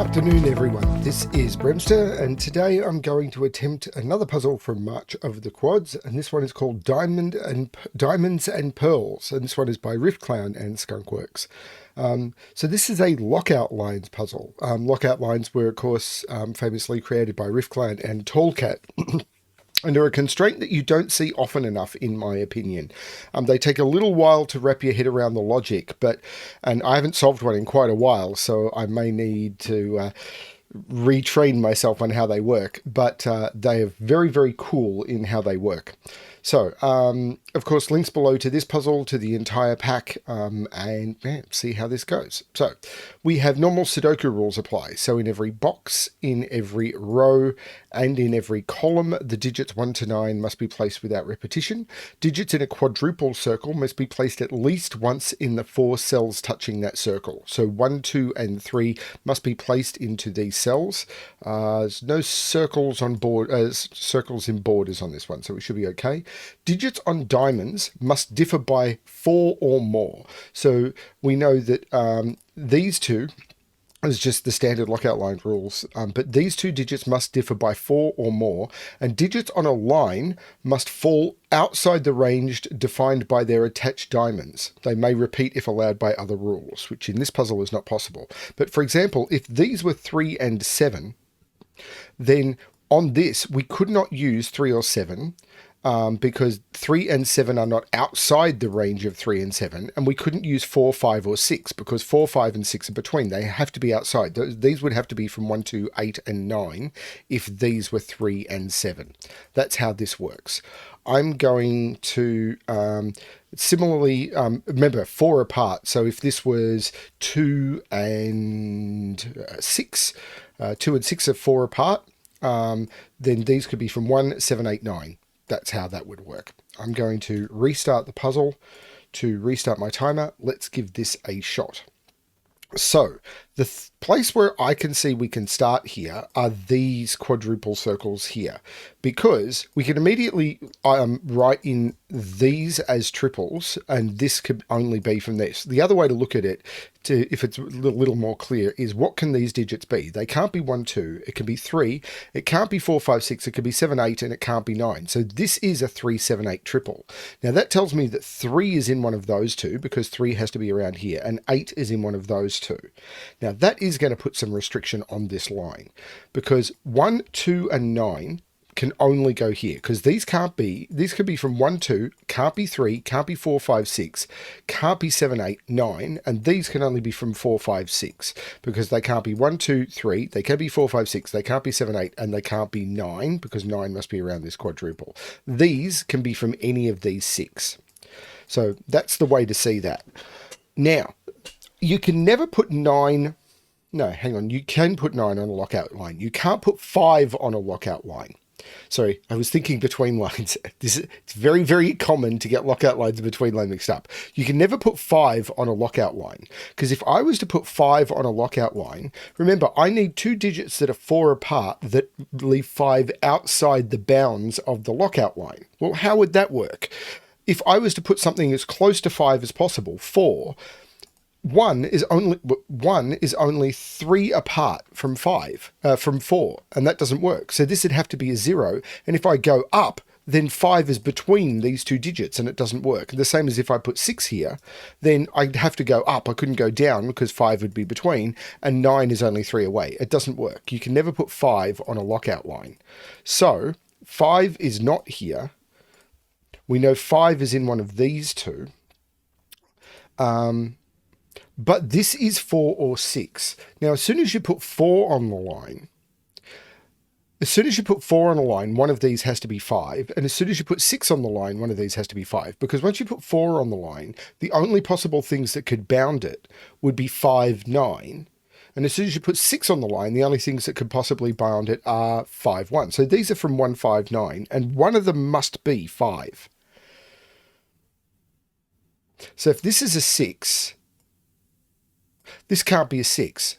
afternoon, everyone. This is BremSter, and today I'm going to attempt another puzzle from March of the Quads, and this one is called Diamonds and Pearls, and this one is by Riftclown and Skunkworks. So this is a lockout lines puzzle. Lockout lines were, of course, famously created by Riftclown and Tallcat. And they're a constraint that you don't see often enough, in my opinion. They take a little while to wrap your head around the logic, and I haven't solved one in quite a while, so I may need to retrain myself on how they work, but they are very, very cool in how they work. So, of course, links below to this puzzle, to the entire pack, and see how this goes. So, we have normal Sudoku rules apply. So, in every box, in every row, and in every column, the digits 1 to 9 must be placed without repetition. Digits in a quadruple circle must be placed at least once in the 4 cells touching that circle. So, 1, 2, and 3 must be placed into these cells. There's no circles on board, circles in borders on this one, so it should be okay. Digits on diamonds must differ by 4 or more. So we know that these two is just the standard lockout line rules, but these two digits must differ by 4 or more, and digits on a line must fall outside the range defined by their attached diamonds. They may repeat if allowed by other rules, which in this puzzle is not possible. But for example, if these were 3 and 7, then on this we could not use 3 or 7, because 3 and 7 are not outside the range of 3 and 7, and we couldn't use 4, 5, or 6, because 4, 5, and 6 are between. They have to be outside. These would have to be from 1 to 8 and 9 if these were 3 and 7. That's how this works. I'm going to similarly, remember, 4 apart. So if this was 2 and 6, 2 and 6 are 4 apart, then these could be from 1, 7, 8, 9. That's how that would work. I'm going to restart the puzzle to restart my timer. Let's give this a shot. So the place where I can see we can start here are these quadruple circles here, because we can immediately write in these as triples, and this could only be from this. The other way to look at it, if it's a little more clear, is what can these digits be? They can't be 1, 2, it can be 3, it can't be 4, 5, 6, it could be 7, 8, and it can't be 9. So this is a 3, 7, 8 triple. Now that tells me that 3 is in one of those two, because 3 has to be around here, and 8 is in one of those two. Now that is going to put some restriction on this line, because 1, 2, and 9 can only go here, because these could be from 1, 2, can't be 3, can't be 4, 5, 6, can't be 7, 8, 9, and these can only be from 4, 5, 6, because they can't be 1, 2, 3, they can be 4, 5, 6, they can't be 7, 8, and they can't be 9, because 9 must be around this quadruple. These can be from any of these 6. So that's the way to see that. Now, you can never put 9... No, hang on. You can put 9 on a lockout line. You can't put 5 on a lockout line. Sorry, I was thinking between lines. It's very, very common to get lockout lines and between line mixed up. You can never put 5 on a lockout line, because if I was to put 5 on a lockout line, remember, I need 2 digits that are 4 apart that leave 5 outside the bounds of the lockout line. Well, how would that work? If I was to put something as close to 5 as possible, 4, 1 is only 3 apart from 5, from 4, and that doesn't work. So this would have to be a 0, and if I go up, then 5 is between these 2 digits, and it doesn't work. The same as if I put 6 here, then I'd have to go up. I couldn't go down because 5 would be between, and 9 is only 3 away. It doesn't work. You can never put 5 on a lockout line. So 5 is not here. We know 5 is in one of these two. But this is 4 or 6. Now, as soon as you put 4 on the line, one of these has to be 5. And as soon as you put 6 on the line, one of these has to be 5. Because once you put 4 on the line, the only possible things that could bound it would be 5, 9. And as soon as you put 6 on the line, the only things that could possibly bound it are 5, 1. So these are from 1, 5, 9. And one of them must be 5. So if this is a 6... this can't be a 6.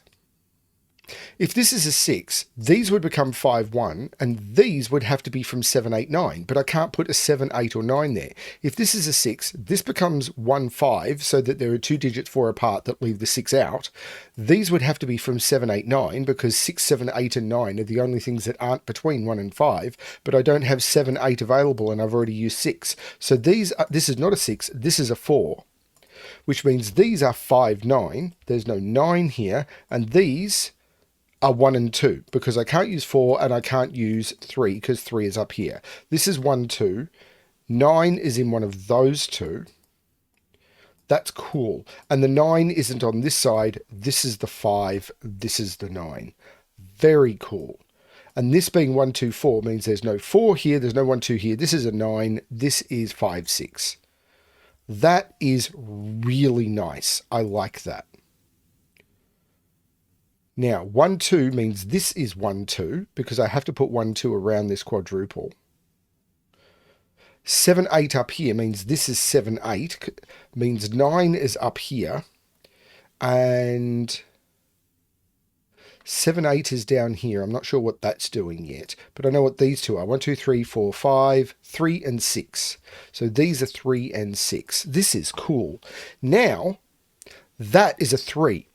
If this is a 6, these would become 5, 1, and these would have to be from 7, 8, 9, but I can't put a 7, 8, or 9 there. If this is a 6, this becomes 1, 5, so that there are 2 digits 4 apart that leave the 6 out. These would have to be from 7, 8, 9, because 6, 7, 8, and 9 are the only things that aren't between 1 and 5, but I don't have 7, 8 available, and I've already used 6. So this is not a 6, this is a 4, which means these are 5, 9, there's no 9 here, and these are 1 and 2, because I can't use 4 and I can't use 3 because 3 is up here. This is 1, 2. 9 is in one of those two. That's cool. And the 9 isn't on this side. This is the 5. This is the 9. Very cool. And this being 1, 2, 4 means there's no 4 here. There's no 1, 2 here. This is a 9. This is 5, 6. That is really nice. I like that. Now, 1, 2 means this is 1, 2, because I have to put 1, 2 around this quadruple. 7, 8 up here means this is 7, 8, means 9 is up here, and 7, 8 is down here. I'm not sure what that's doing yet, but I know what these two are. 1, 2, 3, 4, 5, 3, and 6. So these are 3 and 6. This is cool. Now, that is a 3.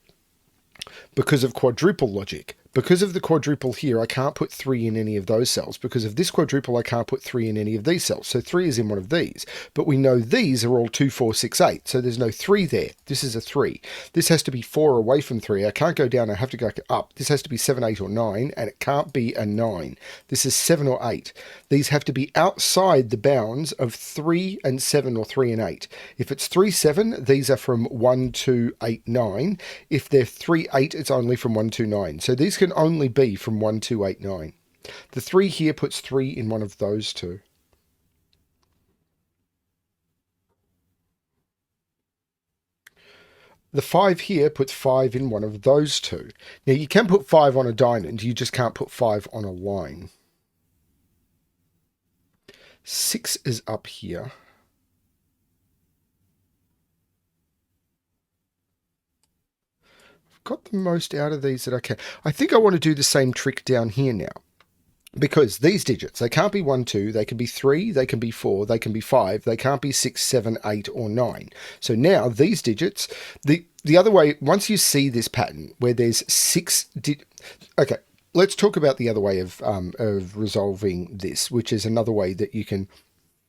Because of quadruple logic. Because of the quadruple here, I can't put 3 in any of those cells. Because of this quadruple, I can't put 3 in any of these cells. So 3 is in one of these. But we know these are all 2, 4, 6, 8. So there's no 3 there. This is a 3. This has to be 4 away from 3. I can't go down. I have to go up. This has to be 7, 8, or 9. And it can't be a 9. This is 7 or 8. These have to be outside the bounds of 3 and 7 or 3 and 8. If it's 3, 7, these are from 1, 2, 8, 9. If they're 3, 8, it's only from 1, 2, 9. So these can only be from 1, 2, 8, 9. The 3 here puts 3 in one of those two. The 5 here puts 5 in one of those two. Now you can put 5 on a diamond, you just can't put 5 on a line. 6 is up here. Got the most out of these that I can. I think I want to do the same trick down here now. Because these digits, they can't be 1, 2, they can be 3, they can be 4, they can be 5, they can't be 6, 7, 8, or 9. So now these digits, the other way, once you see this pattern where there's 6, okay, let's talk about the other way of resolving this, which is another way that you can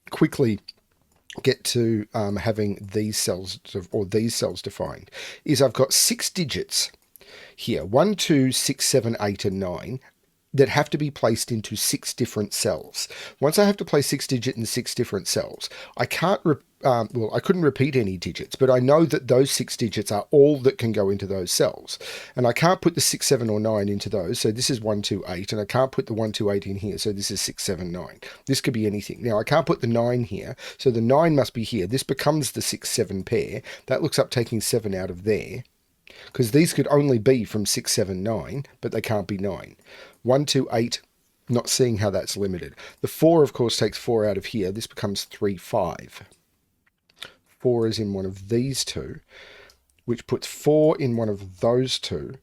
quickly get to having these cells or these cells defined, is I've got 6 digits here, 1, 2, 6, 7, 8, and 9, that have to be placed into 6 different cells. Once I have to place 6 digits in 6 different cells, I can't, I couldn't repeat any digits, but I know that those 6 digits are all that can go into those cells. And I can't put the 6, 7, or 9 into those, so this is 1, 2, 8, and I can't put the 1, 2, 8 in here, so this is 6, 7, 9. This could be anything. Now, I can't put the 9 here, so the 9 must be here. This becomes the 6, 7 pair. That looks up taking 7 out of there, because these could only be from 6, 7, 9, but they can't be 9. 1, 2, 8, not seeing how that's limited. The 4, of course, takes 4 out of here. This becomes 3, 5. 4 is in one of these two, which puts 4 in one of those two.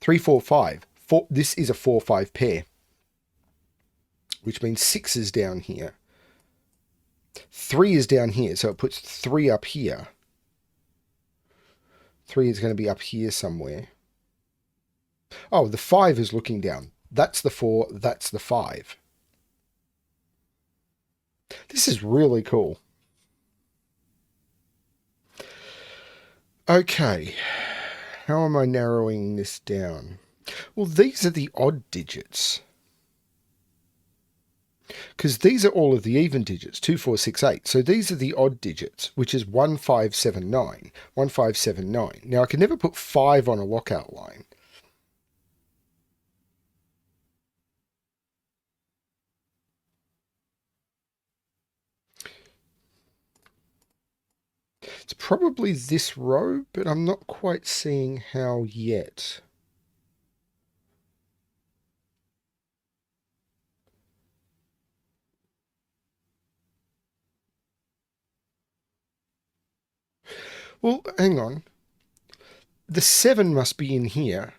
3, 4, 5. This is a 4, 5 pair, which means 6 is down here. 3 is down here, so it puts 3 up here. 3 is going to be up here somewhere. Oh, the 5 is looking down. That's the 4, that's the 5. This is really cool. Okay, how am I narrowing this down? Well, these are the odd digits, because these are all of the even digits, 2, 4, 6, 8. So these are the odd digits, which is 1, 5, 7, 9. 1, 5, 7, 9. Now, I can never put 5 on a lockout line. It's probably this row, but I'm not quite seeing how yet. Well, hang on. The 7 must be in here.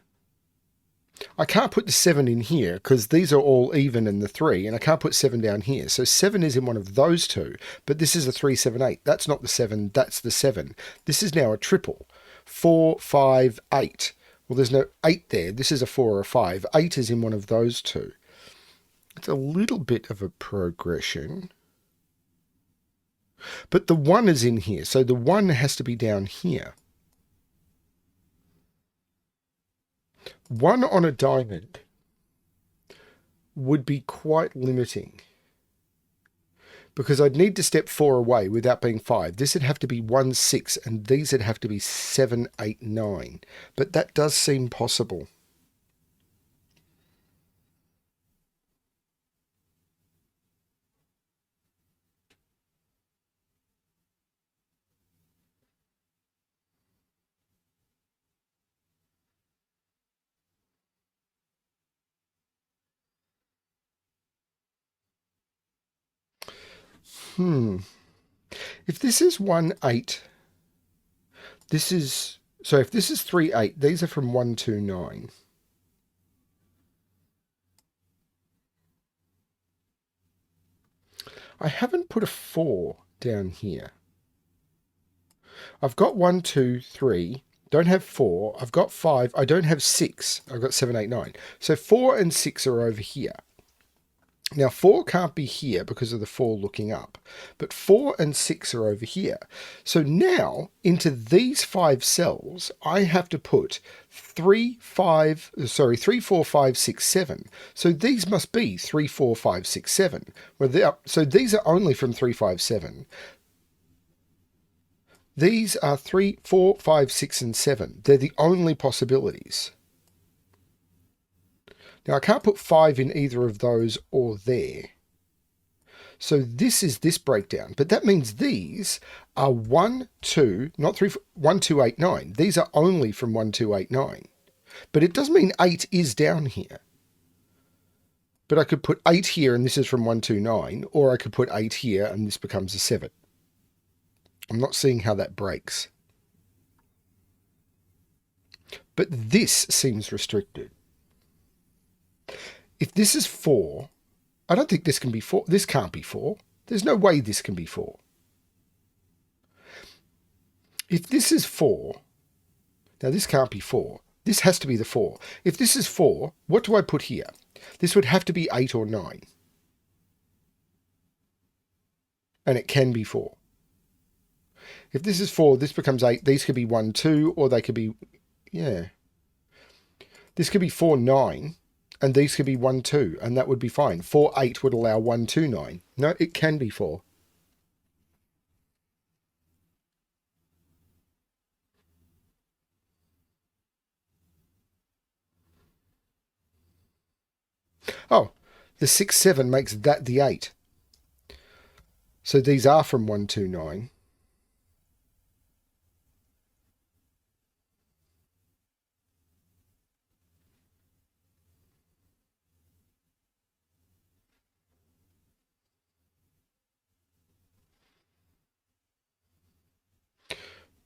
I can't put the 7 in here because these are all even in the 3, and I can't put 7 down here. So 7 is in one of those two, but this is a 3, 7, 8. That's not the 7, that's the 7. This is now a triple. 4, 5, 8. Well, there's no 8 there. This is a 4 or a 5. 8 is in one of those two. It's a little bit of a progression. But the 1 is in here, so the 1 has to be down here. 1 on a diamond would be quite limiting because I'd need to step 4 away without being 5. This would have to be 1, 6, and these would have to be 7, 8, 9. But that does seem possible. If this is 1, 8, this is... So if this is 3, 8, these are from 1, 2, 9. I haven't put a 4 down here. I've got 1, 2, 3. Don't have 4. I've got 5. I don't have 6. I've got 7, 8, 9. So 4 and 6 are over here. Now 4 can't be here because of the 4 looking up, but 4 and 6 are over here. So now into these 5 cells, I have to put 3, 4, 5, 6, 7. So these must be 3, 4, 5, 6, 7. So these are only from 3, 5, 7. These are 3, 4, 5, 6, and 7. They're the only possibilities. Now, I can't put 5 in either of those or there. So this is this breakdown. But that means these are 1, 2, not 3, 1, 2, 8, 9. These are only from 1, 2, 8, 9. But it does mean 8 is down here. But I could put 8 here and this is from 1, 2, 9. Or I could put 8 here and this becomes a 7. I'm not seeing how that breaks. But this seems restricted. If this is 4, I don't think this can be 4. This can't be 4. There's no way this can be 4. If this is 4, now this can't be 4. This has to be the 4. If this is 4, what do I put here? This would have to be 8 or 9. And it can be 4. If this is 4, this becomes 8. These could be 1, 2, or they could be, yeah. This could be 4, 9. And these could be 1, 2, and that would be fine. 4, 8 would allow 1, 2, 9. No, it can be 4. Oh, the 6, 7 makes that the 8. So these are from 1, 2, 9.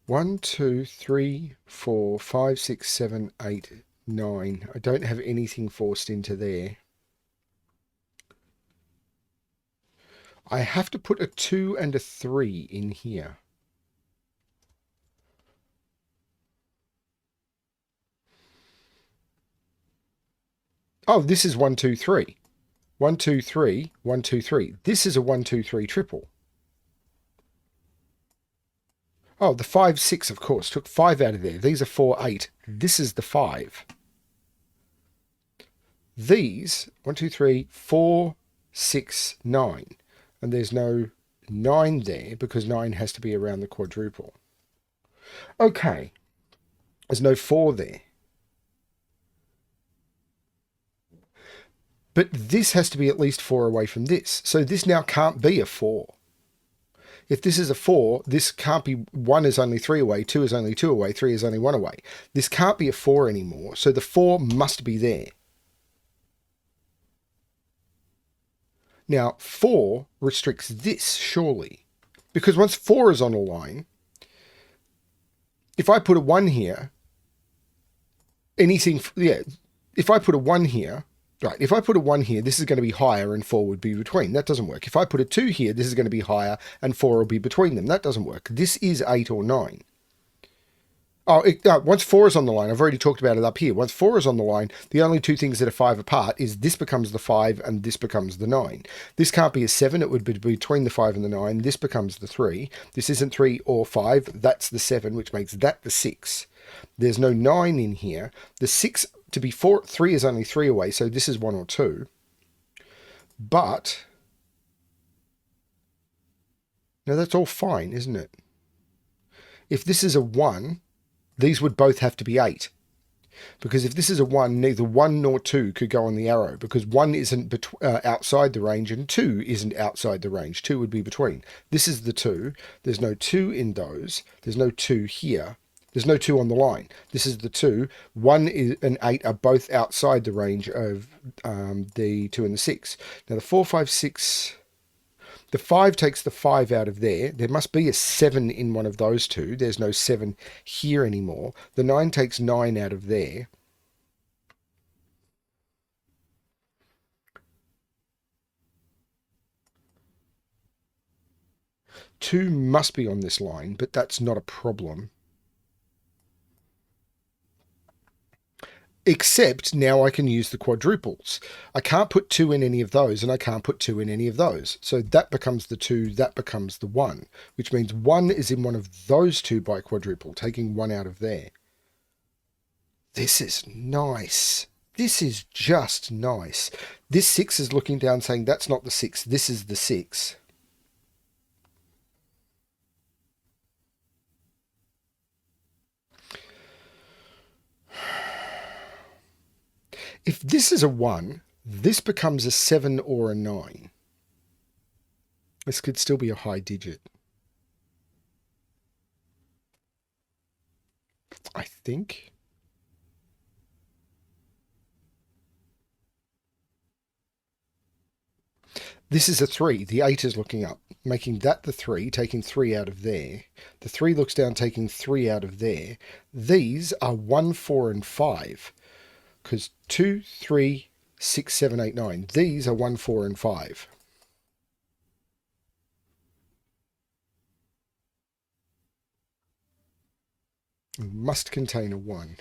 One, 2, 3, 4, 5, 6, 7, 8, 9. I don't have anything forced into there. I have to put a 2 and a 3 in here. Oh, this is 1, 2, 3. 1, 2, 3, 1, 2, 3. This is a 1, 2, 3 triple. Oh, the 5, 6, of course. Took 5 out of there. These are 4, 8. This is the 5. These, 1, 2, 3, 4, 6, 9. And there's no 9 there because 9 has to be around the quadruple. Okay. There's no 4 there. But this has to be at least 4 away from this. So this now can't be a 4. If this is a 4, this can't be 1 is only 3 away, 2 is only 2 away, 3 is only 1 away. This can't be a 4 anymore, so the 4 must be there. Now, 4 restricts this, surely. Because once 4 is on a line, if I put a 1 here, anything, yeah, if I put a 1 here, right, if I put a 1 here, this is going to be higher and 4 would be between. That doesn't work. If I put a 2 here, this is going to be higher and 4 will be between them. That doesn't work. This is 8 or 9. Oh, once 4 is on the line, I've already talked about it up here. Once 4 is on the line, the only two things that are 5 apart is this becomes the 5 and this becomes the 9. This can't be a 7. It would be between the 5 and the 9. This becomes the 3. This isn't 3 or 5. That's the 7, which makes that the 6. There's no 9 in here. The 6 to be 4, 3 is only 3 away, so this is 1 or 2. But, now that's all fine, isn't it? If this is a 1, these would both have to be 8. Because if this is a 1, neither 1 nor 2 could go on the arrow, because 1 isn't outside the range and 2 isn't outside the range. 2 would be between. This is the 2. There's no 2 in those. There's no 2 here. There's no 2 on the line. This is the 2. 1 and 8 are both outside the range of the 2 and the 6. Now the 4, 5, 6... The 5 takes the 5 out of there. There must be a 7 in one of those two. There's no 7 here anymore. The 9 takes 9 out of there. Two must be on this line, but that's not a problem. Except now I can use the quadruples. I can't put 2 in any of those, and I can't put 2 in any of those. So that becomes the 2, that becomes the 1, which means 1 is in one of those two by quadruple, taking 1 out of there. This is nice. This is just nice. This 6 is looking down saying that's not the 6, this is the 6. If this is a 1, this becomes a 7 or a 9. This could still be a high digit. I think. This is a 3. The 8 is looking up, making that the 3, taking 3 out of there. The 3 looks down, taking 3 out of there. These are 1, 4, and 5. Because 2, 3, 6, 7, 8, 9. These are 1, 4, and 5. Must contain a 1.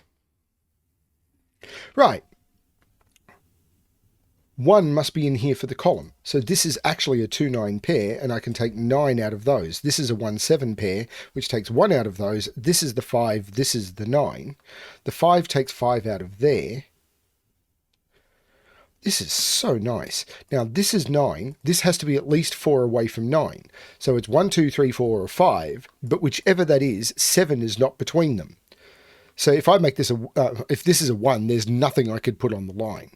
Right. 1 must be in here for the column. So this is actually a 2, 9 pair, and I can take 9 out of those. This is a 1, 7 pair, which takes 1 out of those. This is the 5, this is the 9. The 5 takes 5 out of there. This is so nice. Now, this is 9. This has to be at least 4 away from 9. So it's 1, 2, 3, 4, or 5. But whichever that is, 7 is not between them. So if I make this if this is a 1, there's nothing I could put on the line.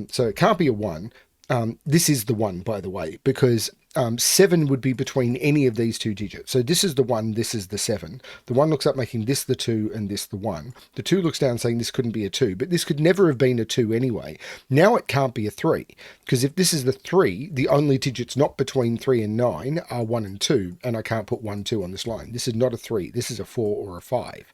So it can't be a 1. This is the 1, by the way, because 7 would be between any of these two digits. So this is the 1, this is the 7. The 1 looks up making this the 2 and this the 1. The 2 looks down saying this couldn't be a 2, but this could never have been a 2 anyway. Now it can't be a 3, because if this is the 3, the only digits not between 3 and 9 are 1 and 2, and I can't put 1, 2 on this line. This is not a 3, this is a 4 or a 5.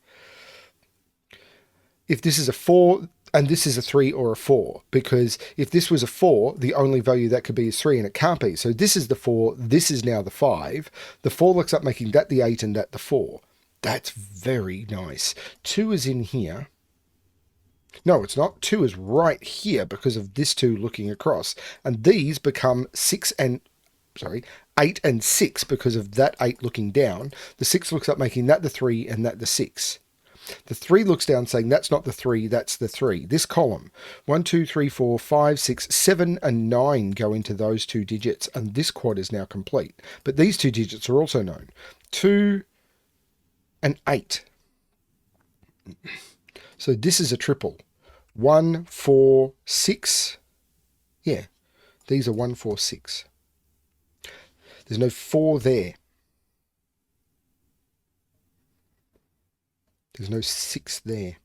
If this is a 4, and this is a 3 or a 4, because if this was a 4, the only value that could be is 3, and it can't be. So this is the 4, this is now the 5. The 4 looks up making that the 8 and that the 4. That's very nice. 2 is in here. No, it's not. 2 is right here because of this 2 looking across. And these become 8 and 6 because of that 8 looking down. The 6 looks up making that the 3 and that the 6. The 3 looks down saying that's not the 3, that's the 3. This column, 1, 2, 3, 4, 5, 6, 7, and 9 go into those two digits, and this quad is now complete. But these two digits are also known. 2 and 8. So this is a triple. 1, 4, 6. Yeah, these are 1, 4, 6. There's no 4 there. There's no 6 there.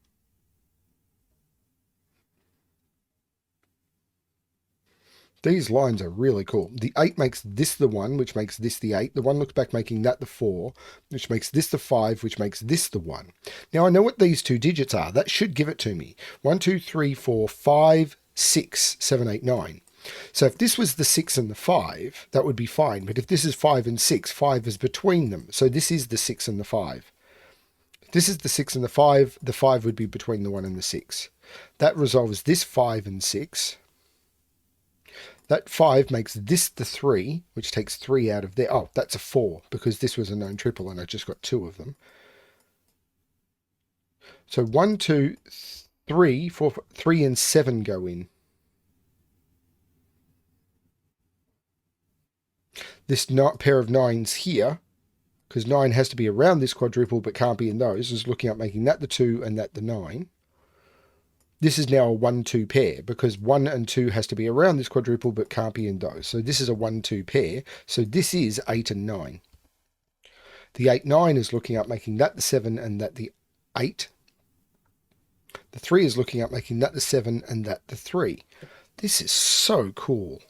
These lines are really cool. The 8 makes this the 1, which makes this the 8. The 1 looks back, making that the 4, which makes this the 5, which makes this the 1. Now I know what these two digits are. That should give it to me. 1, 2, 3, 4, 5, 6, 7, 8, 9. So if this was the 6 and the 5, that would be fine. But if this is 5 and 6, 5 is between them. So this is the 6 and the 5. If this is the 6 and the 5 would be between the 1 and the 6. That resolves this 5 and 6. That 5 makes this the 3, which takes 3 out of there. Oh, that's a 4, because this was a known triple and I just got 2 of them. So 1, 2, 3, 4, 3 and 7 go in. This pair of 9s here, because 9 has to be around this quadruple but can't be in those, is looking at making that the 2 and that the 9. This is now a 1-2 pair because 1 and 2 has to be around this quadruple but can't be in those. So this is a 1-2 pair. So this is 8 and 9. The 8-9 is looking up making that the 7 and that the 8. The 3 is looking up making that the 7 and that the 3. This is so cool.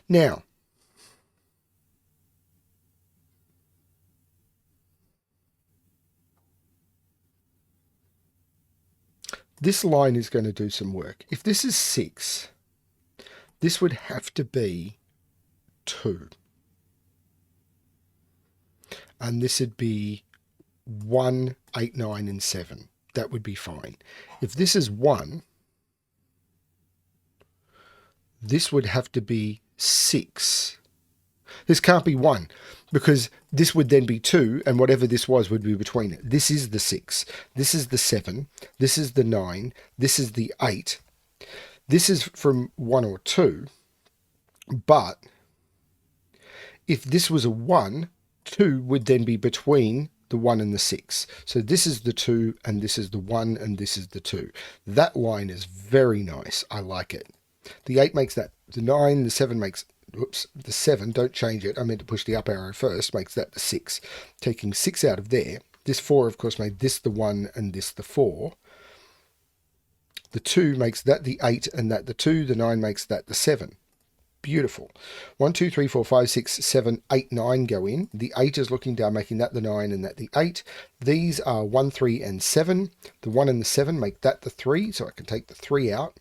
Now, this line is going to do some work. If this is 6, this would have to be 2. And this would be 1, 8, 9, and 7. That would be fine. If this is 1, this would have to be 6. This can't be 1 because this would then be 2 and whatever this was would be between it. This is the 6. This is the 7. This is the 9. This is the 8. This is from 1 or 2. But if this was a 1, 2 would then be between the 1 and the 6. So this is the 2 and this is the 1 and this is the 2. That line is very nice. I like it. The 8 makes that the 9, the 7 makes, whoops, the 7, don't change it. I meant to push the up arrow first, makes that the 6. Taking 6 out of there. This 4, of course, made this the 1 and this the 4. The 2 makes that the 8 and that the 2. The 9 makes that the 7. Beautiful. 1, 2, 3, 4, 5, 6, 7, 8, 9 go in. The 8 is looking down, making that the 9 and that the 8. These are 1, 3, and 7. The 1 and the 7 make that the 3, so I can take the 3 out.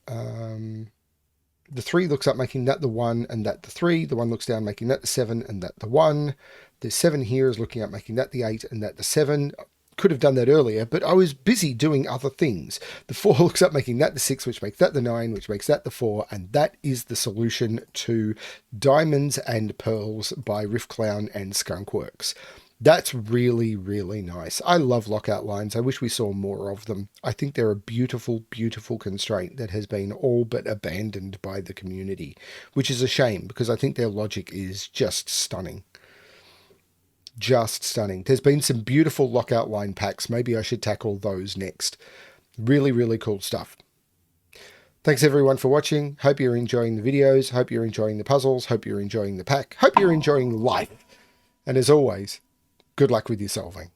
The 3 looks up, making that the 1 and that the 3. The 1 looks down, making that the 7 and that the 1. The 7 here is looking up, making that the 8 and that the 7. Could have done that earlier, but I was busy doing other things. The 4 looks up, making that the 6, which makes that the 9, which makes that the 4, and that is the solution to Diamonds and Pearls by Riff Clown and Skunkworks. That's really, really nice. I love lockout lines. I wish we saw more of them. I think they're a beautiful, beautiful constraint that has been all but abandoned by the community, which is a shame because I think their logic is just stunning. Just stunning. There's been some beautiful lockout line packs. Maybe I should tackle those next. Really, really cool stuff. Thanks everyone for watching. Hope you're enjoying the videos. Hope you're enjoying the puzzles. Hope you're enjoying the pack. Hope you're enjoying life. And as always, good luck with your solving.